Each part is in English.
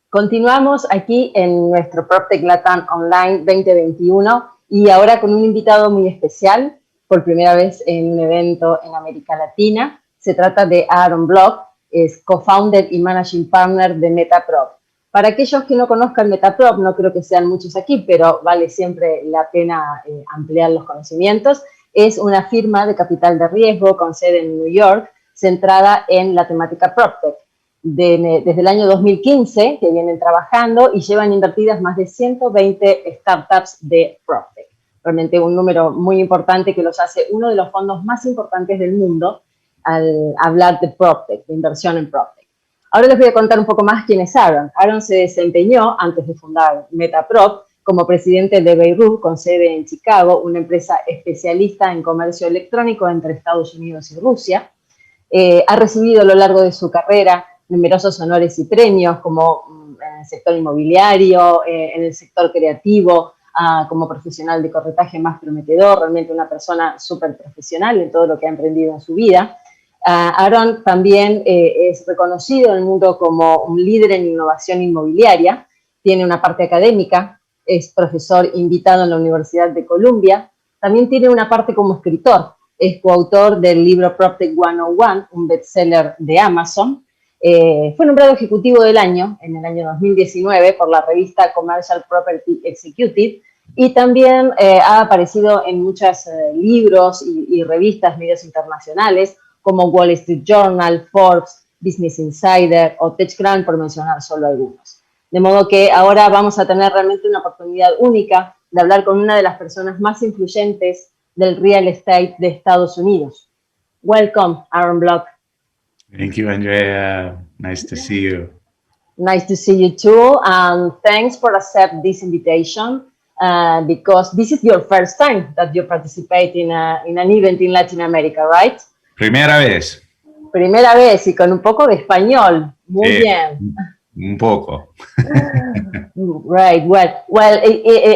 Continuamos aquí en nuestro PropTech Latam Online 2021 y ahora con un invitado muy especial, por primera vez en un evento en América Latina. Se trata de Aaron Block, es co-founder y managing partner de MetaProp. Para aquellos que no conozcan MetaProp, no creo que sean muchos aquí, pero vale siempre la pena ampliar los conocimientos. Es una firma de capital de riesgo con sede en New York, centrada en la temática PropTech. Desde el año 2015 que vienen trabajando y llevan invertidas más de 120 startups de PropTech. Realmente un número muy importante que los hace uno de los fondos más importantes del mundo al hablar de PropTech, de inversión en PropTech. Ahora les voy a contar un poco más quién es Aaron. Aaron se desempeñó, antes de fundar MetaProp, como presidente de Beirut, con sede en Chicago, una empresa especialista en comercio electrónico entre Estados Unidos y Rusia. Ha recibido a lo largo de su carrera numerosos honores y premios, como en el sector inmobiliario, en el sector creativo, como profesional de corretaje más prometedor, realmente una persona súper profesional en todo lo que ha emprendido en su vida. Aaron también es reconocido en el mundo como un líder en innovación inmobiliaria, tiene una parte académica, es profesor invitado en la Universidad de Columbia, también tiene una parte como escritor, es coautor del libro PropTech 101, un bestseller de Amazon. Fue nombrado Ejecutivo del Año en el año 2019 por la revista Commercial Property Executive y también ha aparecido en muchos libros y revistas, medios internacionales como Wall Street Journal, Forbes, Business Insider o TechCrunch, por mencionar solo algunos. De modo que ahora vamos a tener realmente una oportunidad única de hablar con una de las personas más influyentes del real estate de Estados Unidos. Welcome, Aaron Block. Thank you, Andrea. Nice to see you. Nice to see you too. And thanks for accepting this invitation because this is your first time that you participate in an event in Latin America, right? Primera vez. Primera vez y con un poco de español. Muy bien. Un poco. Right. Well.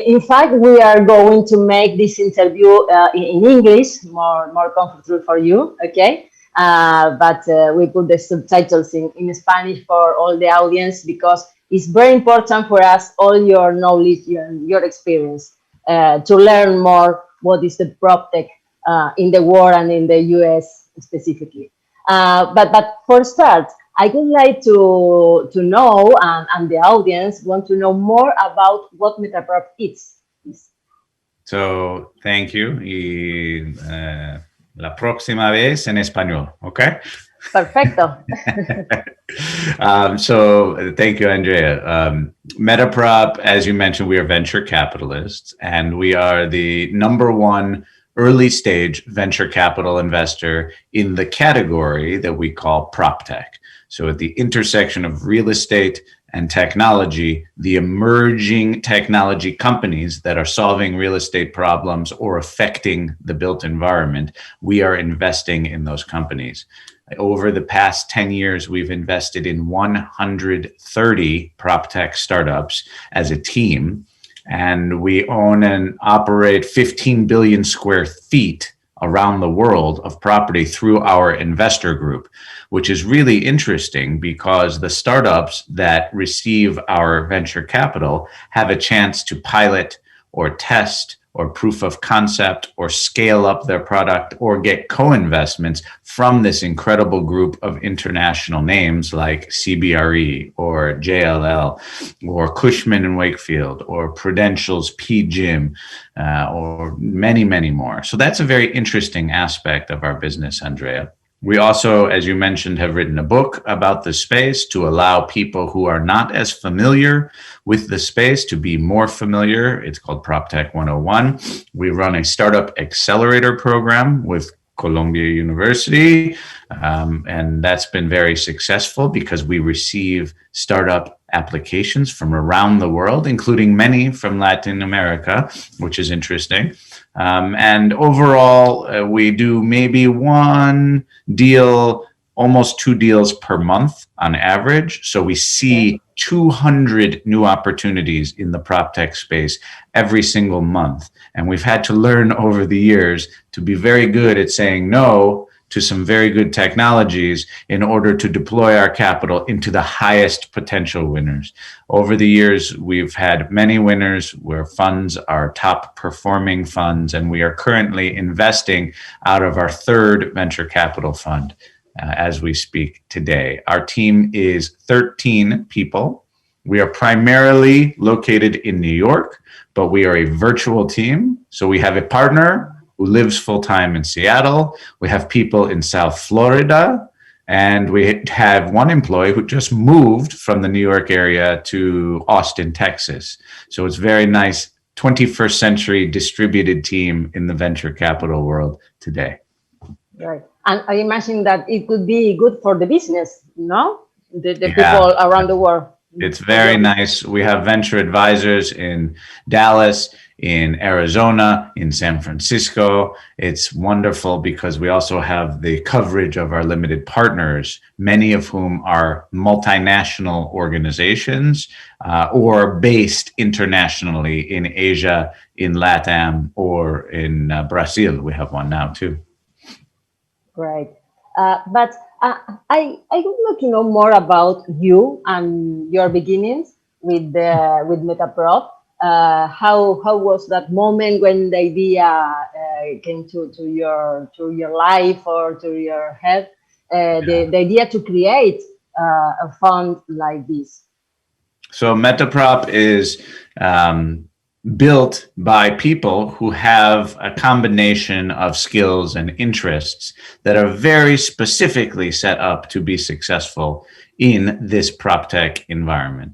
In fact, we are going to make this interview in English, more comfortable for you. Okay. But we put the subtitles in Spanish for all the audience because it's very important for us, all your knowledge and your experience, to learn more what is the PropTech in the world and in the US specifically. But for start, I would like to know, and the audience want to know more about what MetaProp is. So, thank you. Y la próxima vez en español, okay? Perfecto. So thank you, Andrea. MetaProp, as you mentioned, we are venture capitalists, and we are the #1 early stage venture capital investor in the category that we call PropTech. So at the intersection of real estate and technology, the emerging technology companies that are solving real estate problems or affecting the built environment, we are investing in those companies. Over the past 10 years, we've invested in 130 PropTech startups as a team, and we own and operate 15 billion square feet around the world of property through our investor group, which is really interesting because the startups that receive our venture capital have a chance to pilot or test or proof of concept or scale up their product or get co-investments from this incredible group of international names like CBRE or JLL or Cushman and Wakefield or Prudential's PGIM or many, many more. So that's a very interesting aspect of our business, Andrea. We also, as you mentioned, have written a book about the space to allow people who are not as familiar with the space to be more familiar. It's called PropTech 101. We run a startup accelerator program with Columbia University, and that's been very successful because we receive startup applications from around the world, including many from Latin America, which is interesting. And overall, we do maybe one deal almost 2 deals per month on average. So we see 200 new opportunities in the prop tech space every single month. And we've had to learn over the years to be very good at saying no to some very good technologies in order to deploy our capital into the highest potential winners. Over the years, we've had many winners where funds are top performing funds, and we are currently investing out of our third venture capital fund as we speak today. Our team is 13 people. We are primarily located in New York, but we are a virtual team. So we have a partner who lives full-time in Seattle. We have people in South Florida, and we have one employee who just moved from the New York area to Austin, Texas. So it's very nice 21st century distributed team in the venture capital world today. Right. And I imagine that it could be good for the business, no? The people around the world. It's very nice. We have venture advisors in Dallas, in Arizona, in San Francisco. It's wonderful because we also have the coverage of our limited partners, many of whom are multinational organizations or based internationally in Asia, in LATAM, or in Brazil. We have one now too. Great. But I would like to know more about you and your beginnings with MetaProp. How was that moment when the idea came to your life or to your head? The idea to create a fund like this. So MetaProp is built by people who have a combination of skills and interests that are very specifically set up to be successful in this prop tech environment.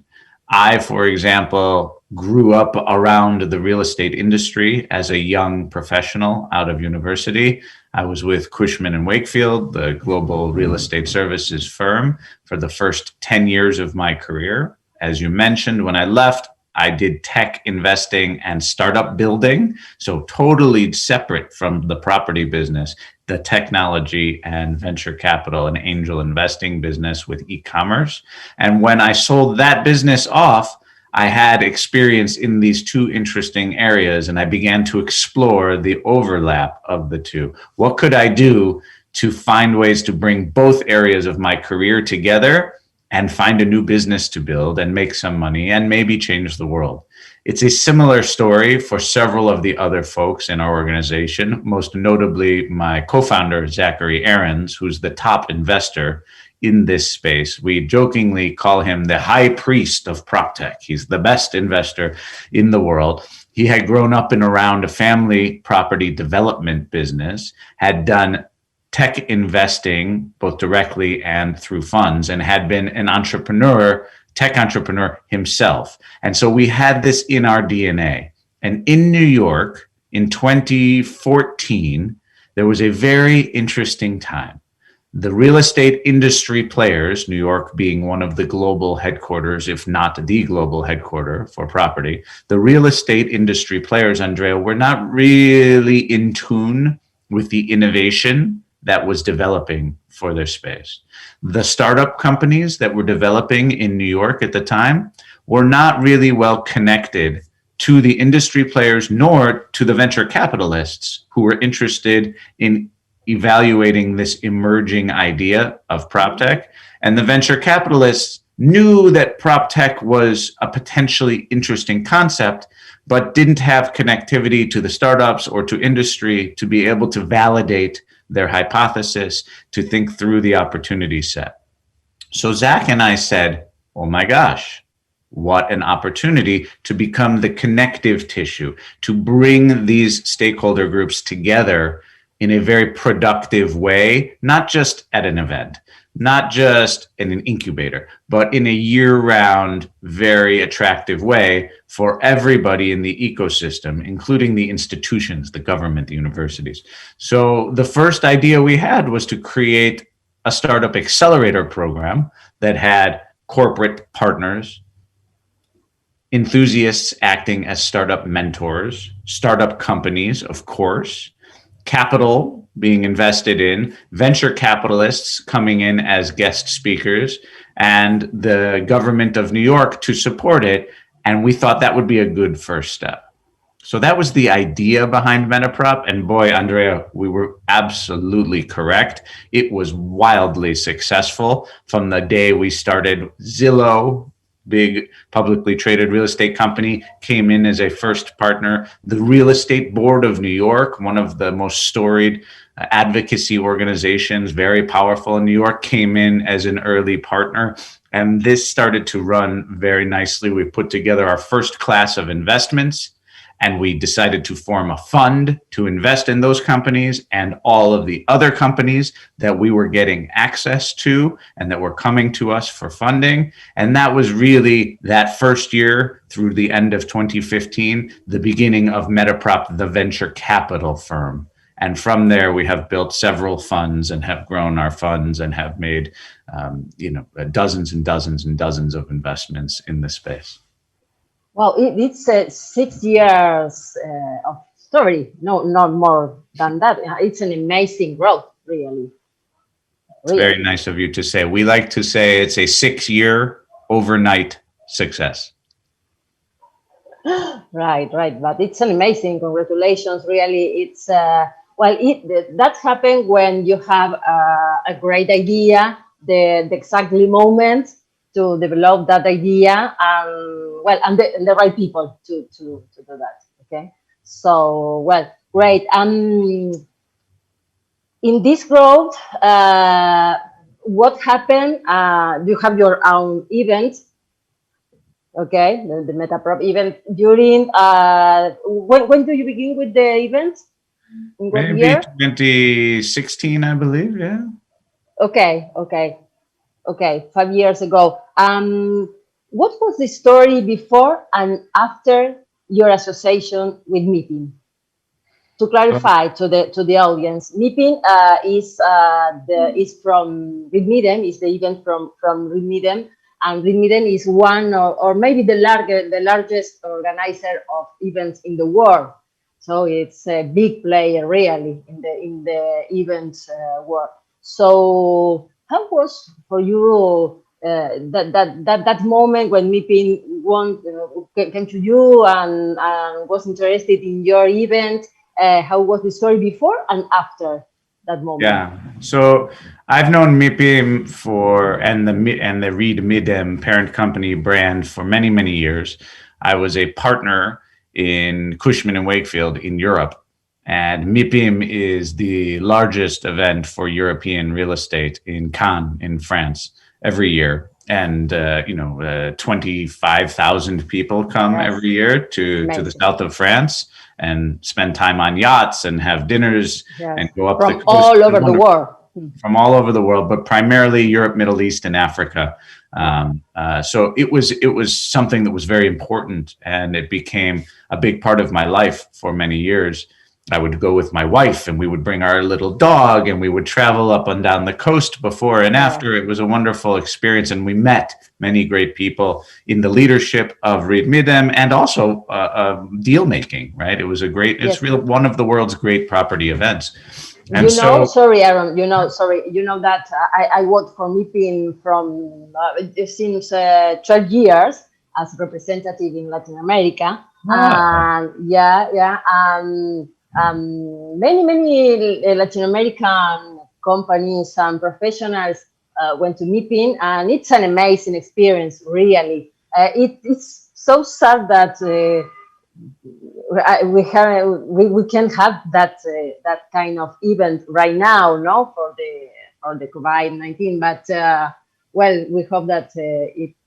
I, for example, grew up around the real estate industry as a young professional out of university. I was with Cushman & Wakefield, the global real estate services firm, for the first 10 years of my career. As you mentioned, when I left, I did tech investing and startup building, so totally separate from the property business, the technology and venture capital and angel investing business with e-commerce. And when I sold that business off, I had experience in these two interesting areas, and I began to explore the overlap of the two. What could I do to find ways to bring both areas of my career together and find a new business to build and make some money and maybe change the world? It's a similar story for several of the other folks in our organization, most notably my co-founder, Zachary Aarons, who's the top investor in this space. We jokingly call him the high priest of prop tech. He's the best investor in the world. He had grown up and around a family property development business, had done tech investing, both directly and through funds, and had been an entrepreneur, tech entrepreneur himself. And so we had this in our DNA. And in New York in 2014, there was a very interesting time. The real estate industry players, New York being one of the global headquarters, if not the global headquarter for property, the real estate industry players, Andrea, were not really in tune with the innovation that was developing for their space. The startup companies that were developing in New York at the time were not really well connected to the industry players nor to the venture capitalists who were interested in evaluating this emerging idea of prop tech. And the venture capitalists knew that prop tech was a potentially interesting concept, but didn't have connectivity to the startups or to industry to be able to validate their hypothesis, to think through the opportunity set. So Zach and I said, oh my gosh, what an opportunity to become the connective tissue, to bring these stakeholder groups together in a very productive way, not just at an event, not just in an incubator, but in a year-round, very attractive way for everybody in the ecosystem, including the institutions, the government, the universities. So the first idea we had was to create a startup accelerator program that had corporate partners, enthusiasts acting as startup mentors, startup companies, of course, capital being invested in, venture capitalists coming in as guest speakers, and the government of New York to support it. And we thought that would be a good first step. So that was the idea behind MetaProp. And boy, Andrea, we were absolutely correct. It was wildly successful from the day we started. Zillow, big publicly traded real estate company, came in as a first partner. The Real Estate Board of New York, one of the most storied advocacy organizations, very powerful in New York, came in as an early partner. And this started to run very nicely. We put together our first class of investments, and we decided to form a fund to invest in those companies and all of the other companies that we were getting access to and that were coming to us for funding. And that was really that first year through the end of 2015, the beginning of MetaProp, the venture capital firm. And from there, we have built several funds and have grown our funds and have made dozens and dozens and dozens of investments in this space. Well, it's 6 years of story. No, not more than that. It's an amazing growth, really. It's very nice of you to say. We like to say it's a 6-year overnight success. Right. But it's an amazing. Congratulations. Really, it's that's happened when you have a great idea, the exactly moment to develop that idea, and the right people to do that. Okay, so great. In this growth, what happened? You have your own event. Okay, the MetaProp event during. When do you begin with the event? In what Maybe year? 2016, I believe. Yeah. Okay, 5 years ago. What was the story before and after your association with MIPIM? To clarify to the audience, MIPIM is from RIDMIDEM, is the event from RIDMIDEM, and RIDMIDEM is one or maybe the largest organizer of events in the world. So it's a big player really in the events world. So how was for you that moment when MIPIM came to you and was interested in your event? How was the story before and after that moment? Yeah, so I've known MIPIM and the RIDMIDEM parent company brand for many, many years. I was a partner in Cushman & Wakefield in Europe. And MIPIM is the largest event for European real estate in Cannes, in France, every year. And, 25,000 people come every year to the south of France and spend time on yachts and have dinners and go up from all over the world. From all over the world, but primarily Europe, Middle East, and Africa. So it was something that was very important, and it became a big part of my life for many years. I would go with my wife and we would bring our little dog and we would travel up and down the coast before and after. It was a wonderful experience. And we met many great people in the leadership of RIDMIDEM and also deal making, right? It was it's really one of the world's great property events. And sorry, Aaron, that I worked for MIPIM from since 12 years as representative in Latin America. Many Latin American companies and professionals went to MIPIM, and it's an amazing experience, really. It's so sad that we can have that kind of event right now, no, for the COVID-19. But we hope that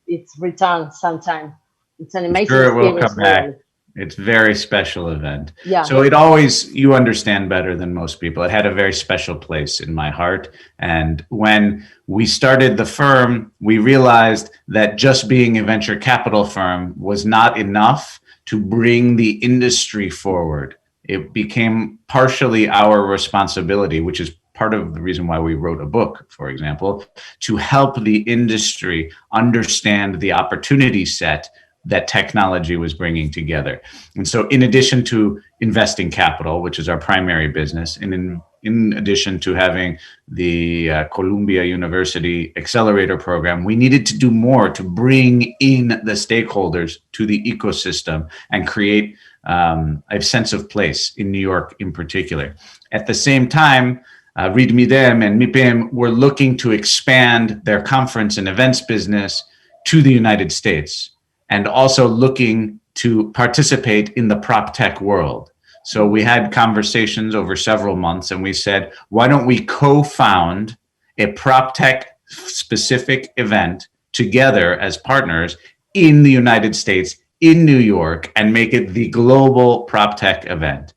it's returned sometime. It's an amazing experience. Sure, it will come back. Really. It's a very special event. Yeah. So you understand better than most people. It had a very special place in my heart. And when we started the firm, we realized that just being a venture capital firm was not enough to bring the industry forward. It became partially our responsibility, which is part of the reason why we wrote a book, for example, to help the industry understand the opportunity set that technology was bringing together. And so in addition to investing capital, which is our primary business, and in in addition to having the Columbia University Accelerator Program, we needed to do more to bring in the stakeholders to the ecosystem and create a sense of place in New York in particular. At the same time, RIDMIDEM and MIPIM were looking to expand their conference and events business to the United States, and also looking to participate in the prop tech world. So we had conversations over several months, and we said, why don't we co-found a prop tech specific event together as partners in the United States, in New York, and make it the global prop tech event.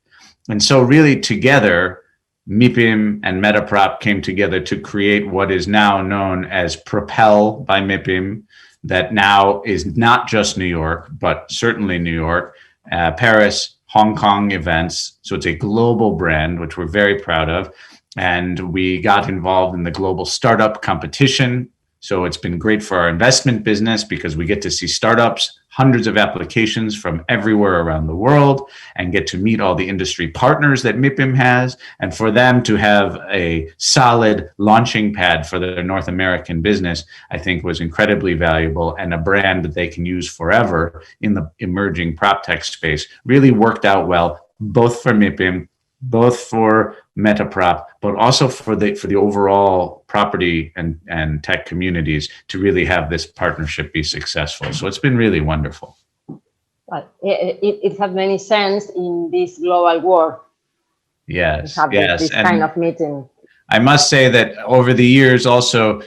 And so really together, MIPIM and MetaProp came together to create what is now known as Propel by MIPIM, that now is not just New York, but certainly New York, Paris, Hong Kong events. So it's a global brand, which we're very proud of. And we got involved in the global startup competition. So it's been great for our investment business because we get to see startups, hundreds of applications from everywhere around the world, and get to meet all the industry partners that MIPIM has. And for them to have a solid launching pad for their North American business, I think was incredibly valuable, and a brand that they can use forever in the emerging prop tech space. Really worked out well, both for MIPIM, both for MetaProp, but also for the overall property and tech communities to really have this partnership be successful. So it's been really wonderful. Well, it has many sense in this global world. Yes, this kind of meeting. I must say that over the years also,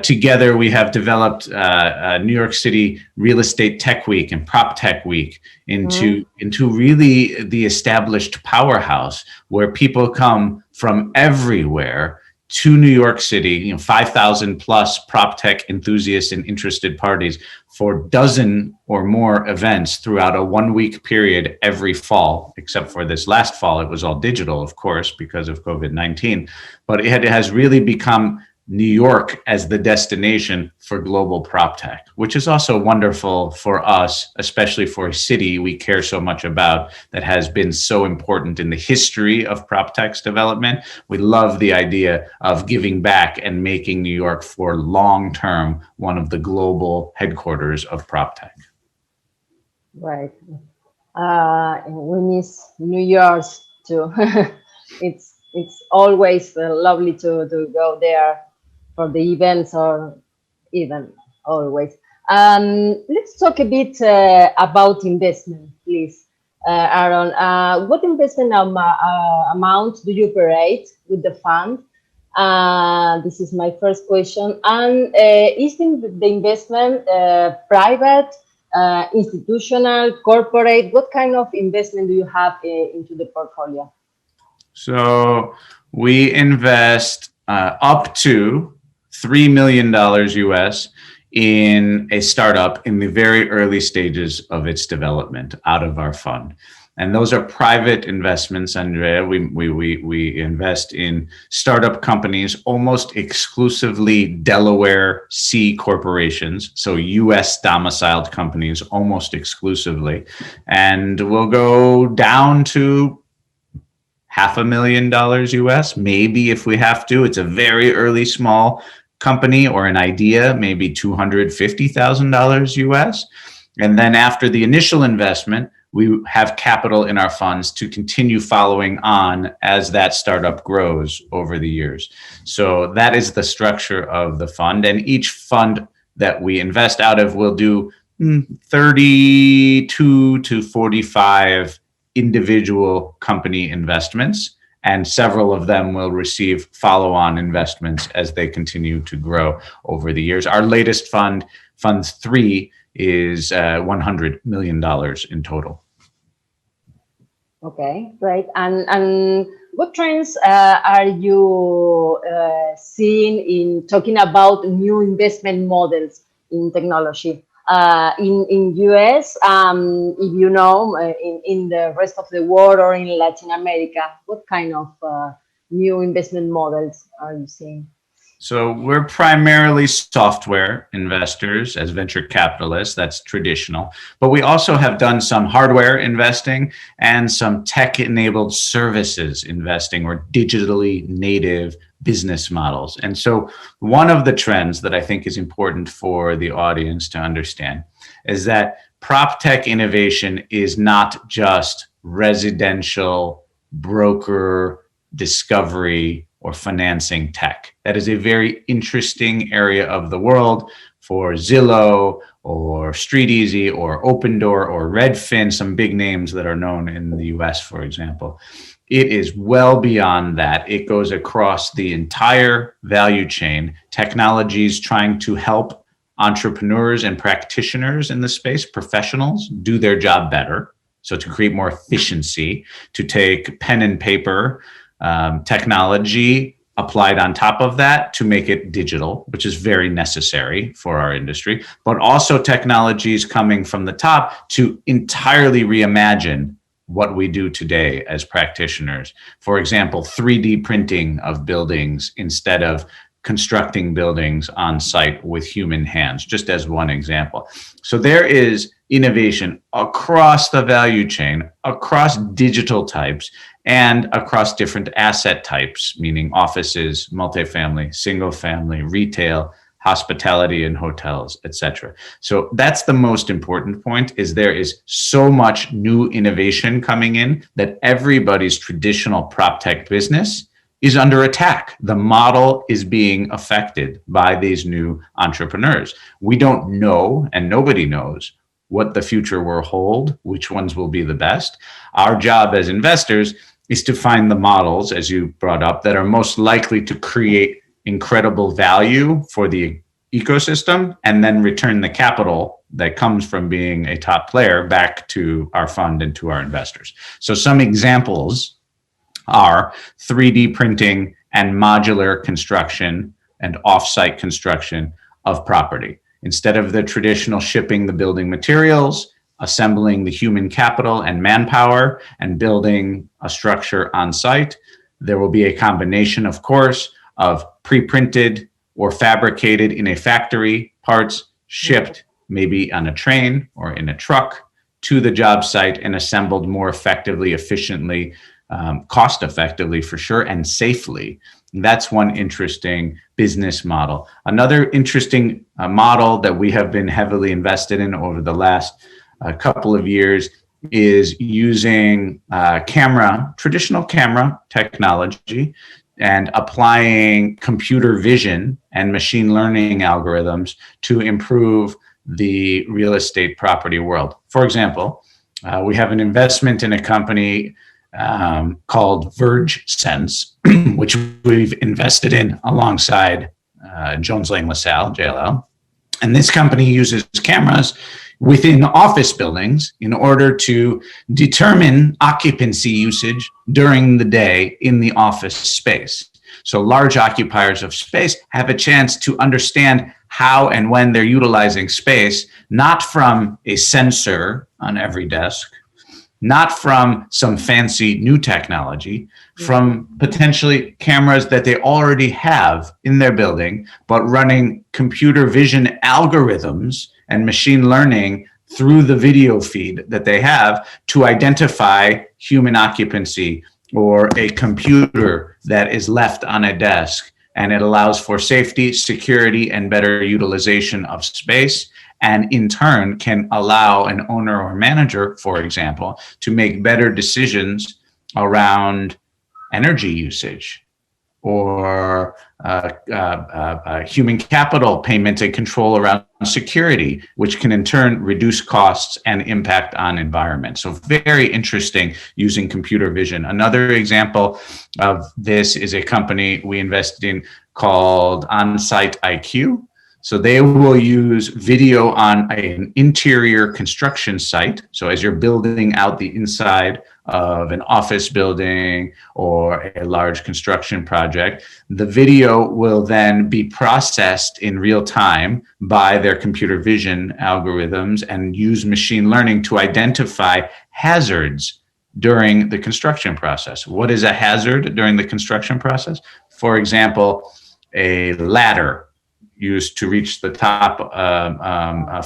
together we have developed New York City Real Estate Tech Week and Prop Tech Week into really the established powerhouse where people come from everywhere to New York City, 5,000 plus prop tech enthusiasts and interested parties for dozen or more events throughout a 1 week period every fall, except for this last fall. It was all digital, of course, because of COVID-19, but it has really become New York as the destination for global prop tech, which is also wonderful for us, especially for a city we care so much about that has been so important in the history of prop tech's development. We love the idea of giving back and making New York for long term one of the global headquarters of prop tech. Right. We miss New York too. It's always lovely to go there for the events, or even always. Let's talk a bit about investment, please. Aaron, what investment amount do you operate with the fund? This is my first question. And is the investment private, institutional, corporate? What kind of investment do you have into the portfolio? So we invest up to $3 million US in a startup in the very early stages of its development out of our fund. And those are private investments, Andrea. We invest in startup companies, almost exclusively Delaware C corporations, so US domiciled companies almost exclusively. And we'll go down to $500,000 US, maybe if we have to. It's a very early small company or an idea, maybe $250,000 US. And then after the initial investment, we have capital in our funds to continue following on as that startup grows over the years. So that is the structure of the fund. And each fund that we invest out of will do 32 to 45 individual company investments, and several of them will receive follow-on investments as they continue to grow over the years. Our latest fund, Fund 3, is $100 million in total. Okay, great. And what trends are you seeing in talking about new investment models in technology? In US, if you know, in the rest of the world or in Latin America, what kind of new investment models are you seeing? So we're primarily software investors as venture capitalists. That's traditional. But we also have done some hardware investing and some tech-enabled services investing or digitally native business models. And so one of the trends that I think is important for the audience to understand is that prop tech innovation is not just residential broker discovery or financing tech. That is a very interesting area of the world for Zillow or StreetEasy or Opendoor or Redfin, some big names that are known in the US, for example. It is well beyond that. It goes across the entire value chain. Technologies trying to help entrepreneurs and practitioners in the space, professionals, do their job better. So to create more efficiency, to take pen and paper technology applied on top of that to make it digital, which is very necessary for our industry, but also technologies coming from the top to entirely reimagine what we do today as practitioners. For example, 3D printing of buildings instead of constructing buildings on site with human hands, just as one example. So there is innovation across the value chain, across digital types, and across different asset types, meaning offices, multifamily, single family, retail, hospitality and hotels, etc. So that's the most important point, is there is so much new innovation coming in that everybody's traditional prop tech business is under attack. The model is being affected by these new entrepreneurs. We don't know, and nobody knows, what the future will hold, which ones will be the best. Our job as investors is to find the models, as you brought up, that are most likely to create incredible value for the ecosystem and then return the capital that comes from being a top player back to our fund and to our investors. So some examples are 3D printing and modular construction and offsite construction of property. Instead of the traditional shipping the building materials, assembling the human capital and manpower and building a structure on site, there will be a combination, of course, of pre-printed or fabricated in a factory parts shipped maybe on a train or in a truck to the job site and assembled more effectively, efficiently, cost effectively for sure, and safely. That's one interesting business model. Another interesting model that we have been heavily invested in over the last couple of years is using traditional camera technology and applying computer vision and machine learning algorithms to improve the real estate property world. For example, we have an investment in a company called Verge Sense, which we've invested in alongside Jones Lang LaSalle, JLL. And this company uses cameras within office buildings in order to determine occupancy usage during the day in the office space. So large occupiers of space have a chance to understand how and when they're utilizing space, not from a sensor on every desk, not from some fancy new technology, from potentially cameras that they already have in their building, but running computer vision algorithms and machine learning through the video feed that they have to identify human occupancy or a computer that is left on a desk. And it allows for safety, security, and better utilization of space, and in turn can allow an owner or manager, for example, to make better decisions around energy usage or human capital payment and control around security, which can in turn reduce costs and impact on environment. So very interesting using computer vision. Another example of this is a company we invested in called On-Site IQ. So they will use video on an interior construction site. So as you're building out the inside of an office building or a large construction project, the video will then be processed in real time by their computer vision algorithms and use machine learning to identify hazards during the construction process. What is a hazard during the construction process? For example, a ladder used to reach the top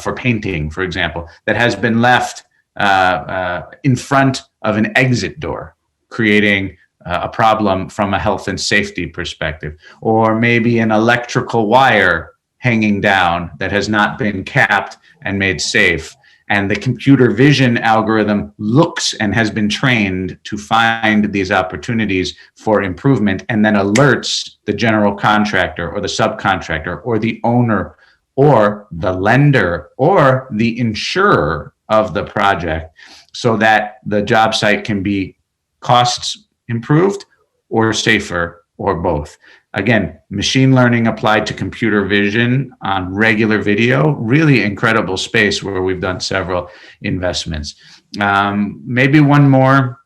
for painting, for example, that has been left in front of an exit door, creating a problem from a health and safety perspective, or maybe an electrical wire hanging down that has not been capped and made safe. And the computer vision algorithm looks and has been trained to find these opportunities for improvement and then alerts the general contractor or the subcontractor or the owner or the lender or the insurer of the project, so that the job site can be costs improved or safer or both. Again, machine learning applied to computer vision on regular video, really incredible space where we've done several investments. Maybe one more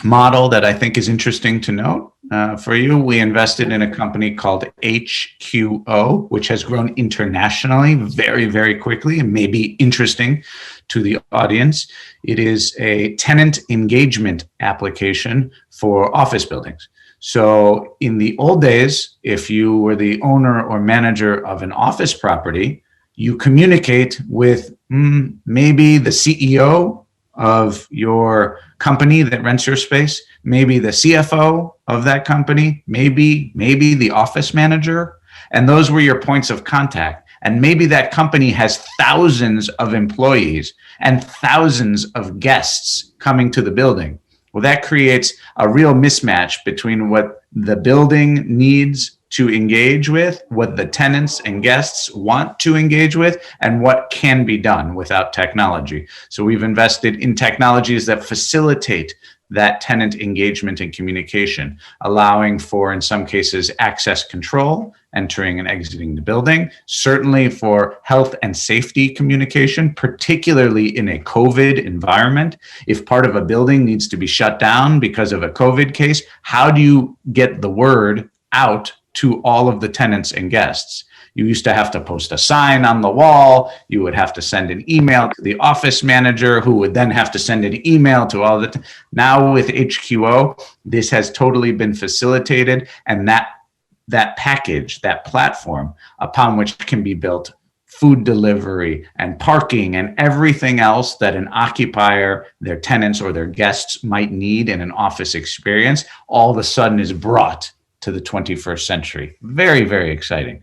model that I think is interesting to note for you. We invested in a company called HQO, which has grown internationally very, very quickly and may be interesting to the audience. It is a tenant engagement application for office buildings. So in the old days, if you were the owner or manager of an office property, you communicate with maybe the CEO of your company that rents your space, maybe the CFO of that company, maybe the office manager, and those were your points of contact. And maybe that company has thousands of employees and thousands of guests coming to the building. Well, that creates a real mismatch between what the building needs to engage with, what the tenants and guests want to engage with, and what can be done without technology. So we've invested in technologies that facilitate that tenant engagement and communication, allowing for, in some cases, access control, entering and exiting the building, certainly for health and safety communication, particularly in a COVID environment. If part of a building needs to be shut down because of a COVID case, how do you get the word out to all of the tenants and guests? You used to have to post a sign on the wall. You would have to send an email to the office manager, who would then have to send an email to all the. Now with HQO, this has totally been facilitated, and that package, that platform upon which can be built food delivery and parking and everything else that an occupier, their tenants or their guests might need in an office experience, all of a sudden is brought to the 21st century. Very, very exciting.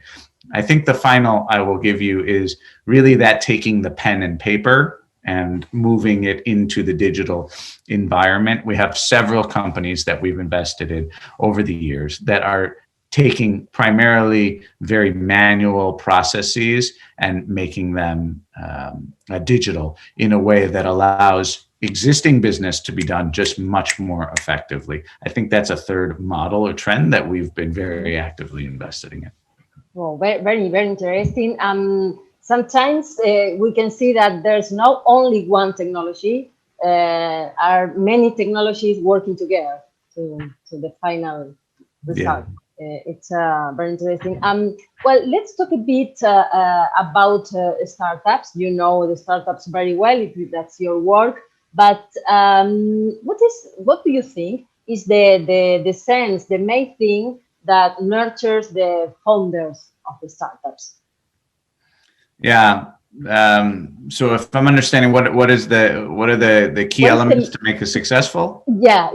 I think the final I will give you is really that taking the pen and paper and moving it into the digital environment. We have several companies that we've invested in over the years that are taking primarily very manual processes and making them digital in a way that allows existing business to be done just much more effectively. I think that's a third model or trend that we've been very actively investing in. Well, very, very interesting. Sometimes we can see that there's not only one technology, are many technologies working together to the final result. Yeah. It's very interesting. Well, let's talk a bit about startups. You know the startups very well, if that's your work. But what do you think is the sense, the main thing that nurtures the founders of the startups? Yeah. So if I'm understanding, what are the key elements to make it successful? Yeah.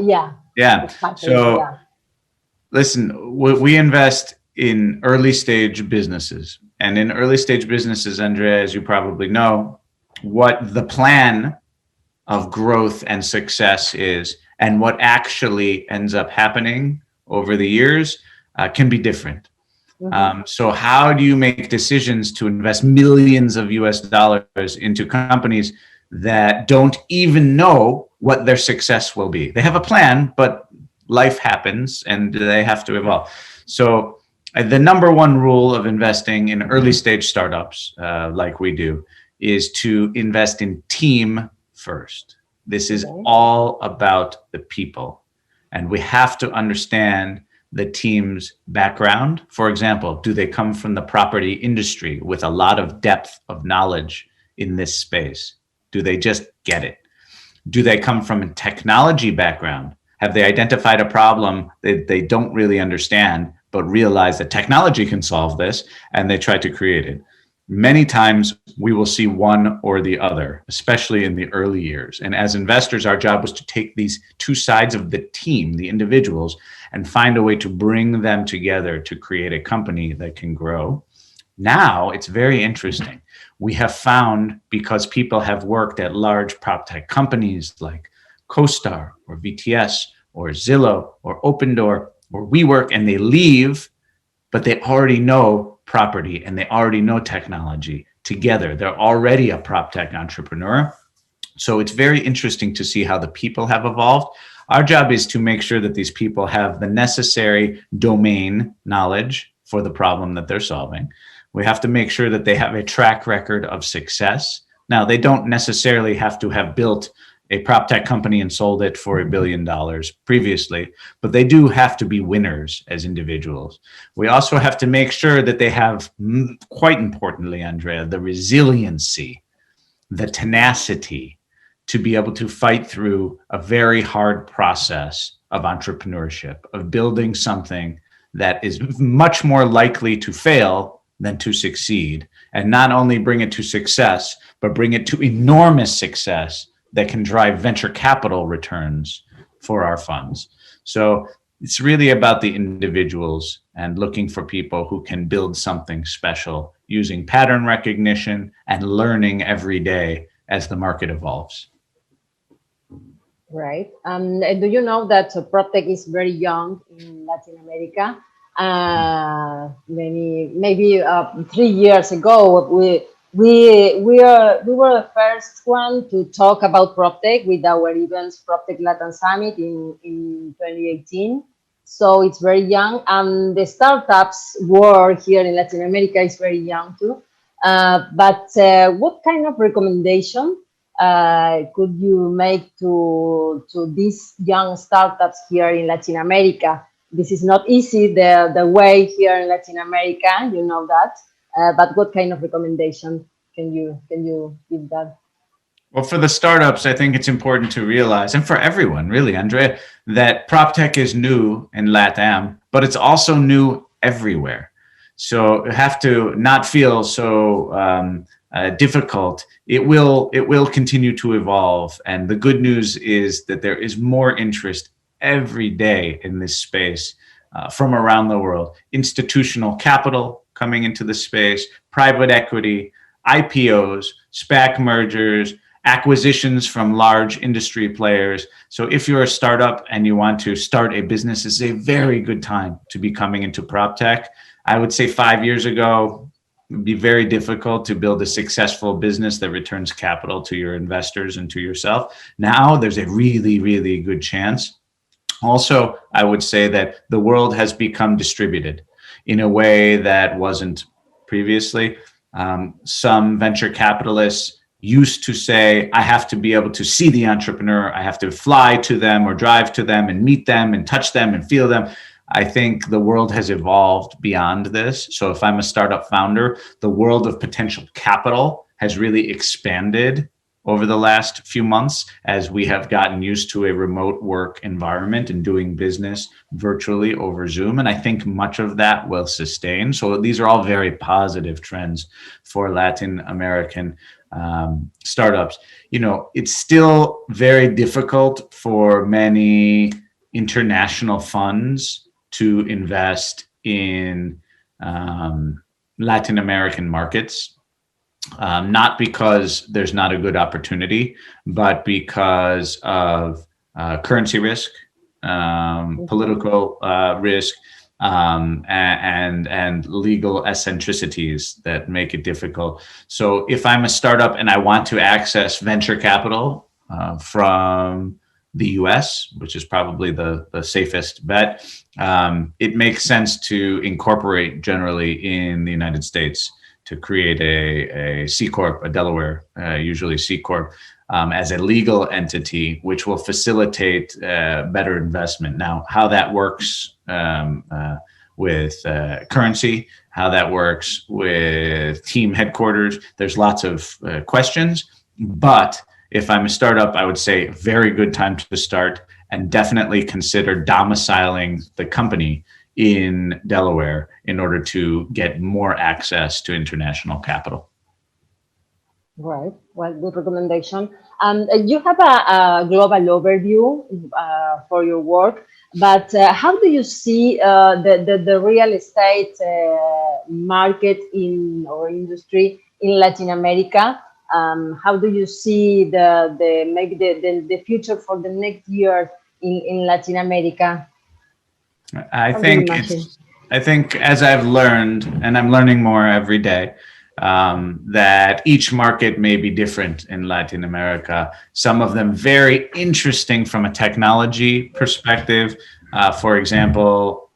Exactly. So listen, we invest in early stage businesses, and in early stage businesses, Andrea, as you probably know, what the plan of growth and success is, and what actually ends up happening over the years can be different. So how do you make decisions to invest millions of US dollars into companies that don't even know what their success will be? They have a plan, but life happens and they have to evolve. So the number one rule of investing in early stage startups, like we do, is to invest in team first. This is all about the people. And we have to understand the team's background. For example, do they come from the property industry with a lot of depth of knowledge in this space? Do they just get it? Do they come from a technology background? Have they identified a problem that they don't really understand, but realize that technology can solve this, and they try to create it. Many times we will see one or the other, especially in the early years. And as investors, our job was to take these two sides of the team, the individuals, and find a way to bring them together to create a company that can grow. Now it's very interesting. We have found, because people have worked at large prop tech companies like CoStar or VTS or Zillow or Opendoor or WeWork, and they leave, but they already know property and they already know technology together. They're already a prop tech entrepreneur. So it's very interesting to see how the people have evolved. Our job is to make sure that these people have the necessary domain knowledge for the problem that they're solving. We have to make sure that they have a track record of success. Now, they don't necessarily have to have built a prop tech company and sold it for $1 billion previously, but they do have to be winners as individuals. We also have to make sure that they have, quite importantly, Andrea, the resiliency, the tenacity to be able to fight through a very hard process of entrepreneurship, of building something that is much more likely to fail than to succeed, and not only bring it to success, but bring it to enormous success that can drive venture capital returns for our funds. So it's really about the individuals and looking for people who can build something special using pattern recognition and learning every day as the market evolves. Right. And do you know that PropTech is very young in Latin America? Maybe 3 years ago, we were the first one to talk about PropTech with our events PropTech Latin Summit in 2018. So it's very young, and the startups world here in Latin America is very young too. But what kind of recommendation could you make to these young startups here in Latin America? This is not easy, the way here in Latin America, you know that. But what kind of recommendation can you give that? Well, for the startups, I think it's important to realize, and for everyone really, Andrea, that prop tech is new in LATAM, but it's also new everywhere. So you have to not feel so difficult. It will continue to evolve. And the good news is that there is more interest every day in this space from around the world. Institutional capital coming into the space, private equity, IPOs, SPAC mergers, acquisitions from large industry players. So if you're a startup and you want to start a business, it's a very good time to be coming into prop tech. I would say 5 years ago, it would be very difficult to build a successful business that returns capital to your investors and to yourself. Now there's a really, really good chance. Also, I would say that the world has become distributed in a way that wasn't previously. Some venture capitalists used to say, I have to be able to see the entrepreneur, I have to fly to them or drive to them and meet them and touch them and feel them. I think the world has evolved beyond this. So if I'm a startup founder, the world of potential capital has really expanded over the last few months as we have gotten used to a remote work environment and doing business virtually over Zoom. And I think much of that will sustain. So these are all very positive trends for Latin American startups. You know, it's still very difficult for many international funds to invest in Latin American markets. Not because there's not a good opportunity, but because of currency risk, political risk, and legal eccentricities that make it difficult. So if I'm a startup and I want to access venture capital from the US, which is probably the safest bet, it makes sense to incorporate generally in the United States, to create a C Corp, a Delaware, usually C Corp, as a legal entity, which will facilitate better investment. Now, how that works with currency, how that works with team headquarters, there's lots of questions. But if I'm a startup, I would say very good time to start, and definitely consider domiciling the company in Delaware in order to get more access to international capital. Right. Well, good recommendation. You have a global overview for your work, but how do you see the real estate market in or industry in Latin America? How do you see maybe the future for the next year in Latin America? I think as I've learned, and I'm learning more every day, that each market may be different in Latin America. Some of them very interesting from a technology perspective. For example,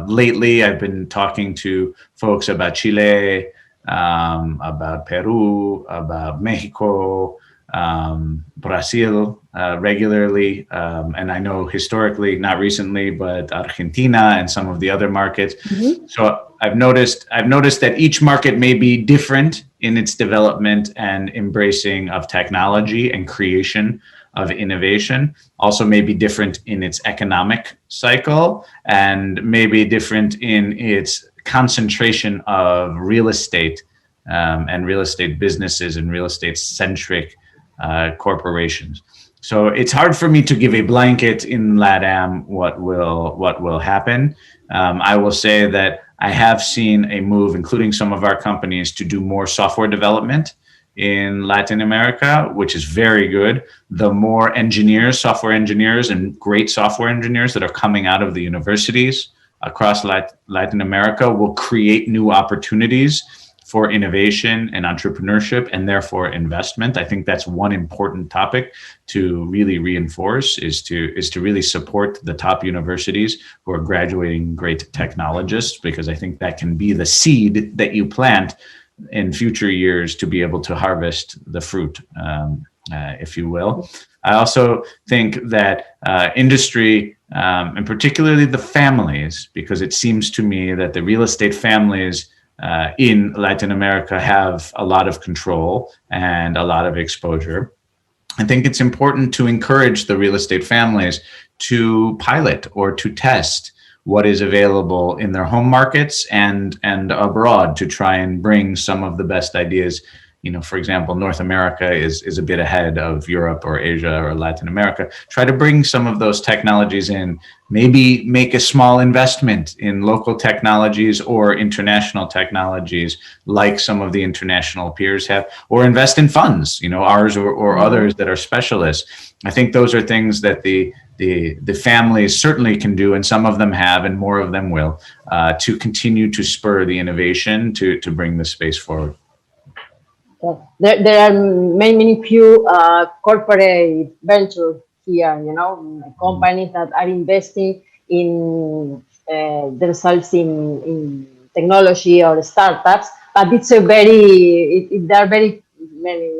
lately I've been talking to folks about Chile, about Peru, about Mexico, Brazil regularly, and I know historically, not recently, but Argentina and some of the other markets. Mm-hmm. So I've noticed that each market may be different in its development and embracing of technology and creation of innovation. Also may be different in its economic cycle and maybe different in its concentration of real estate and real estate businesses and real estate centric corporations. So it's hard for me to give a blanket in LATAM what will happen. I will say that I have seen a move, including some of our companies, to do more software development in Latin America, which is very good. The more engineers, software engineers, and great software engineers that are coming out of the universities across Latin America will create new opportunities for innovation and entrepreneurship and therefore investment. I think that's one important topic to really reinforce is to really support the top universities who are graduating great technologists, because I think that can be the seed that you plant in future years to be able to harvest the fruit, if you will. I also think that industry, and particularly the families, because it seems to me that the real estate families in Latin America have a lot of control and a lot of exposure. I think it's important to encourage the real estate families to pilot or to test what is available in their home markets and abroad to try and bring some of the best ideas. You know, for example, North America is a bit ahead of Europe or Asia or Latin America. Try to bring some of those technologies in, maybe make a small investment in local technologies or international technologies like some of the international peers have, or invest in funds, you know, ours or others that are specialists. I think those are things that the families certainly can do, and some of them have, and more of them will, to continue to spur the innovation to bring the space forward. There are many few corporate ventures here, you know, companies that are investing in themselves in technology or startups, but it's a there are very many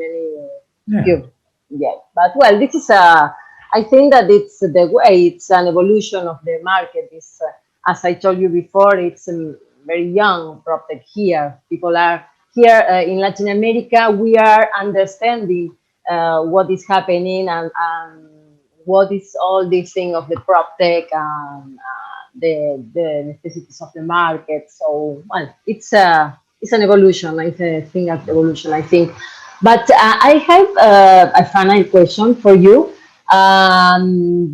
few. Yeah, but well, this is I think that it's the way, it's an evolution of the market. It's as I told you before, it's very young PropTech here. People are here in Latin America. We are understanding what is happening and what is all this thing of the PropTech and the necessities of the market. So, well, it's an evolution. I think an evolution. I think, but I have a final question for you.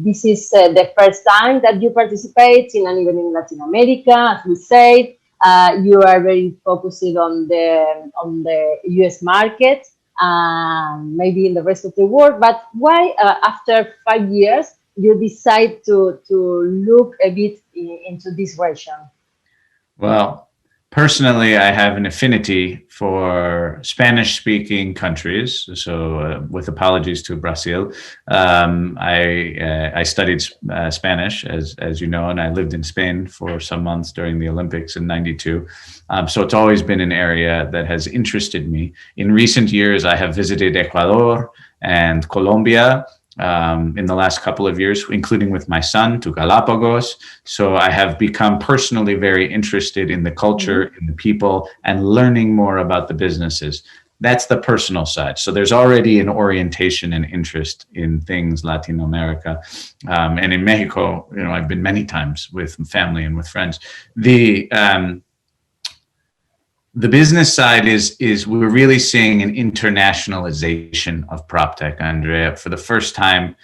This is the first time that you participate in an event in Latin America, as we said. You are very focused on the US market, maybe in the rest of the world. But why, after 5 years, you decide to look a bit into this region? Well, personally, I have an affinity for Spanish-speaking countries. So, with apologies to Brazil, I studied Spanish, as you know, and I lived in Spain for some months during the Olympics in '92. So it's always been an area that has interested me. In recent years, I have visited Ecuador and Colombia. In the last couple of years, including with my son, to Galapagos. So I have become personally very interested in the culture, in the people, and learning more about the businesses. That's the personal side. So there's already an orientation and interest in things Latin America. And in Mexico, I've been many times with family and with friends. The business side is we're really seeing an internationalization of PropTech, Andrea, for the first time,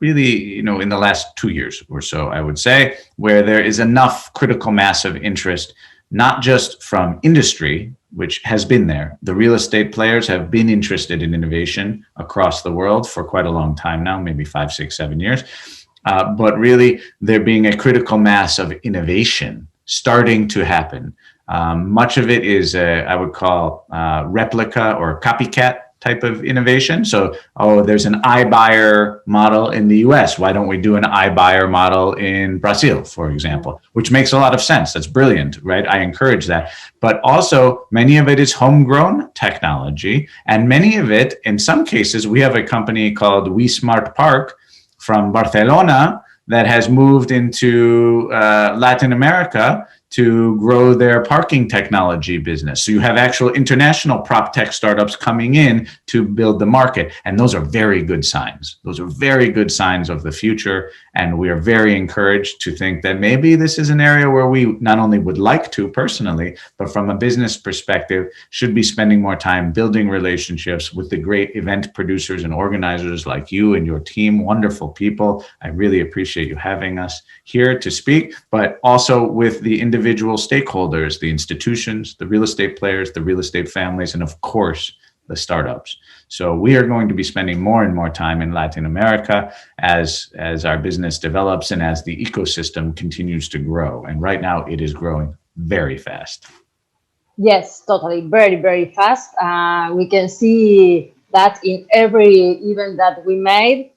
really, in the last 2 years or so, I would say, where there is enough critical mass of interest, not just from industry, which has been there. The real estate players have been interested in innovation across the world for quite a long time now, maybe 5, 6, 7 years. But really, there being a critical mass of innovation starting to happen. Much of it is, I would call, replica or copycat type of innovation. So, there's an iBuyer model in the US. Why don't we do an iBuyer model in Brazil, for example? Which makes a lot of sense. That's brilliant, right? I encourage that. But also, many of it is homegrown technology. And many of it, in some cases, we have a company called We Smart Park from Barcelona that has moved into Latin America to grow their parking technology business. So you have actual international prop tech startups coming in to build the market. And those are very good signs. Those are very good signs of the future. And we are very encouraged to think that maybe this is an area where we not only would like to personally, but from a business perspective, should be spending more time building relationships with the great event producers and organizers like you and your team, wonderful people. I really appreciate you having us here to speak, but also with the individual stakeholders, the institutions, the real estate players, the real estate families, and of course, the startups. So we are going to be spending more and more time in Latin America as our business develops and as the ecosystem continues to grow. And right now it is growing very fast. Yes, totally. Very, very fast. We can see that in every event that we made.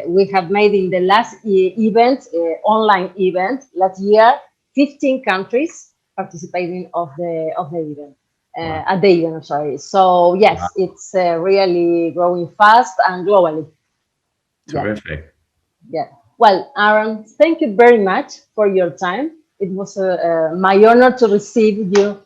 We have made in the last event, online event last year, 15 countries participating of the event. Wow. At the event, I'm sorry. So yes, Wow. it's really growing fast and globally. Terrific. Yeah. Well, Aaron, thank you very much for your time. It was my honor to receive you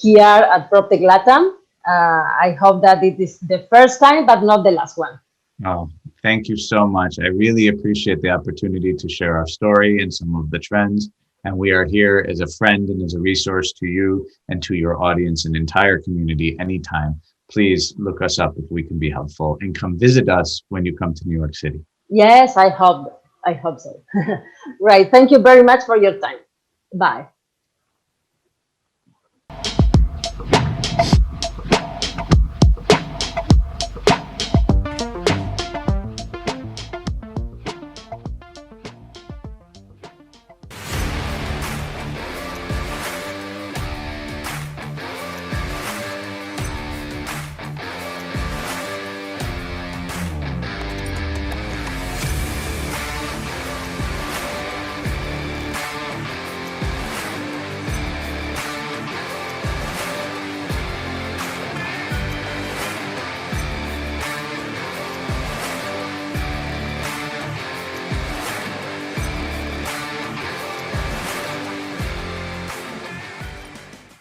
here at PropTech Latam. I hope that it is the first time, but not the last one. Oh, thank you so much. I really appreciate the opportunity to share our story and some of the trends. And we are here as a friend and as a resource to you and to your audience and entire community anytime. Please look us up if we can be helpful and come visit us when you come to New York City. Yes, I hope so. Right. Thank you very much for your time. Bye.